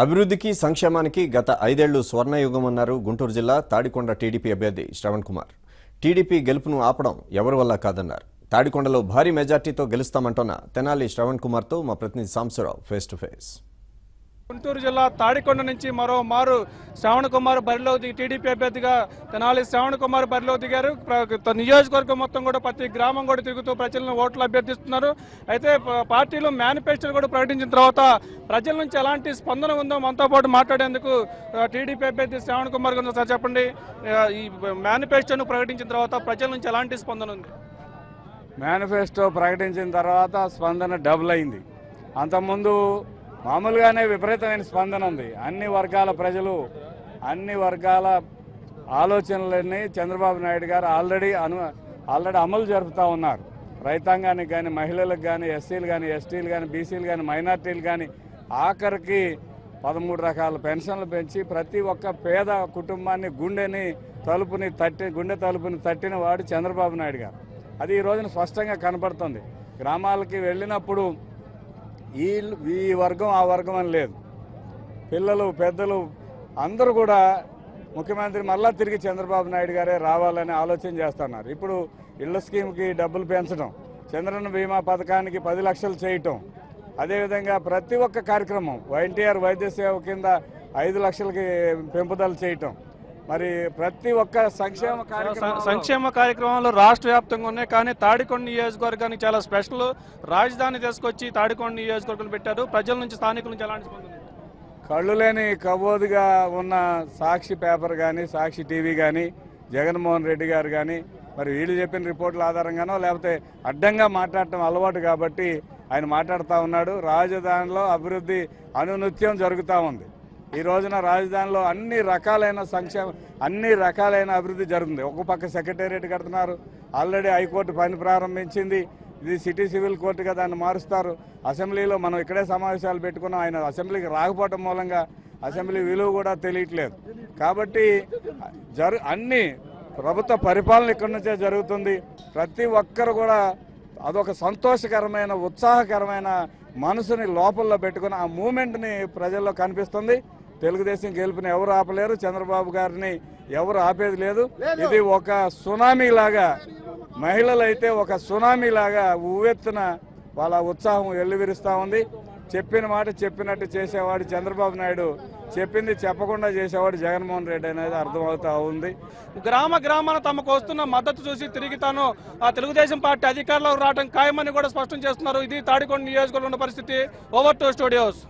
అభివృద్ధికి సంక్షేమానికి గత 5 ఏళ్లు స్వర్ణయుగమన్నారు గుంటూరు జిల్లా తాడికొండ టీడీపీ అభ్యర్థి శ్రవణ్ కుమార్. టీడీపీ గెలుపును ఆపడం ఎవరి వల్ల కాదన్నారు. తాడికొండలో భారీ మెజార్టీతో గెలుస్తామంటున్న తెనాలి శ్రవణ్ కుమార్తో మా ప్రతినిధి Sambasivarao face to face. Guntur జిల్లా తాడికొండ నుంచి మరో మారు శ్రవణ్ కుమార్ బరిలో దిగి టీడీపీ అభ్యర్థిగా తెనాలి శ్రవణ్ కుమార్ బరిలో దిగారు. నియోజకవర్గం మొత్తం కూడా ప్రతి గ్రామం కూడా తిరుగుతూ ప్రజలను ఓట్లు అభ్యర్థిస్తున్నారు. అయితే పార్టీలో మేనిఫెస్టోలు కూడా ప్రకటించిన తర్వాత ప్రజల నుంచి ఎలాంటి స్పందన ఉందో మనతో పాటు మాట్లాడేందుకు టీడీపీ అభ్యర్థి శ్రవణ్ కుమార్ గురించి సార్ చెప్పండి. ఈ మేనిఫెస్టోను ప్రకటించిన తర్వాత ప్రజల నుంచి ఎలాంటి స్పందన ఉంది? మేనిఫెస్టో ప్రకటించిన తర్వాత స్పందన డబుల్ అయింది. అంతకుముందు మామూలుగానే విపరీతమైన స్పందన ఉంది. అన్ని వర్గాల ప్రజలు, అన్ని వర్గాల ఆలోచనలన్నీ చంద్రబాబు నాయుడు గారు ఆల్రెడీ అమలు జరుపుతూ ఉన్నారు. రైతాంగానికి కానీ, మహిళలకు కానీ, ఎస్సీలు కానీ, ఎస్టీలు కానీ, బీసీలు కానీ, మైనార్టీలు కానీ, ఆఖరికి 13 రకాల పెన్షన్లు పెంచి ప్రతి ఒక్క పేద కుటుంబాన్ని గుండె తలుపుని తట్టిన వాడు చంద్రబాబు నాయుడు గారు. అది ఈ రోజున స్పష్టంగా కనపడుతుంది. గ్రామాలకి వెళ్ళినప్పుడు ఈ వర్గం ఆ వర్గం అని లేదు. పిల్లలు, పెద్దలు అందరూ కూడా ముఖ్యమంత్రి మళ్ళా తిరిగి చంద్రబాబు నాయుడు గారే రావాలని ఆలోచన చేస్తున్నారు. ఇప్పుడు ఇళ్ల స్కీమ్కి డబ్బులు పెంచడం, చంద్రన్న బీమా పథకానికి 10 లక్షలు చేయటం, అదేవిధంగా ప్రతి ఒక్క కార్యక్రమం ఎన్టీఆర్ వైద్య సేవ కింద 5 లక్షలకి పెంపుదల చేయటం, మరి ప్రతి ఒక్క సంక్షేమ కార్యక్రమాలు రాష్ట్ర వ్యాప్తంగా ఉన్నాయి. కానీ తాడికొండ నియోజకవర్గానికి చాలా స్పెషల్ రాజధాని తీసుకొచ్చి తాడికొండ నియోజకవర్గం పెట్టారు. ప్రజల నుంచి, స్థానికుల నుంచి ఎలాంటి స్పందన? కళ్ళు లేని కబోదుగా ఉన్న సాక్షి పేపర్ కానీ, సాక్షి టీవీ కానీ, జగన్మోహన్ రెడ్డి గారు కానీ, మరి వీళ్ళు చెప్పిన రిపోర్టుల ఆధారంగానో లేకపోతే అడ్డంగా మాట్లాడటం అలవాటు కాబట్టి ఆయన మాట్లాడుతూ ఉన్నాడు. రాజధానిలో అభివృద్ధి అనునిత్యం జరుగుతూ ఉంది. ఈ రోజున రాజధానిలో అన్ని రకాలైన అభివృద్ధి జరుగుతుంది. ఒక పక్క సెక్రటేరియట్ కడుతున్నారు. ఆల్రెడీ హైకోర్టు పని ప్రారంభించింది. ఇది సిటీ సివిల్ కోర్టుగా దాన్ని మారుస్తారు. అసెంబ్లీలో మనం ఇక్కడే సమావేశాలు పెట్టుకున్నాం. ఆయన అసెంబ్లీకి రాకపోవడం మూలంగా అసెంబ్లీ విలువ కూడా తెలియట్లేదు. కాబట్టి అన్ని ప్రభుత్వ పరిపాలన ఇక్కడి నుంచే జరుగుతుంది. ప్రతి ఒక్కరు కూడా అదొక సంతోషకరమైన, ఉత్సాహకరమైన మనసుని లోపల్లో పెట్టుకుని ఆ మూమెంట్ని ప్రజల్లో కనిపిస్తుంది. తెలుగుదేశం గెలుపుని ఎవరు ఆపలేరు, చంద్రబాబు గారిని ఎవరు ఆపేది లేదు. ఇది ఒక సునామీ లాగా, మహిళలు అయితే ఒక సునామీ లాగా ఉవ్వెత్తున వాళ్ళ ఉత్సాహం వెల్లువిరుస్తూ ఉంది. చెప్పిన మాట చెప్పినట్టు చేసేవాడు చంద్రబాబు నాయుడు, చెప్పింది చెప్పకుండా చేసేవాడు జగన్మోహన్ రెడ్డి అనేది అర్థమవుతా ఉంది. గ్రామాన తమకు వస్తున్న మద్దతు చూసి తిరిగి తాను తెలుగుదేశం పార్టీ అధికారంలోకి రావడం ఖాయమని కూడా స్పష్టం చేస్తున్నారు. ఇది తాడికొండ నియోజకవర్గంలో ఉన్న పరిస్థితి. Over to studios.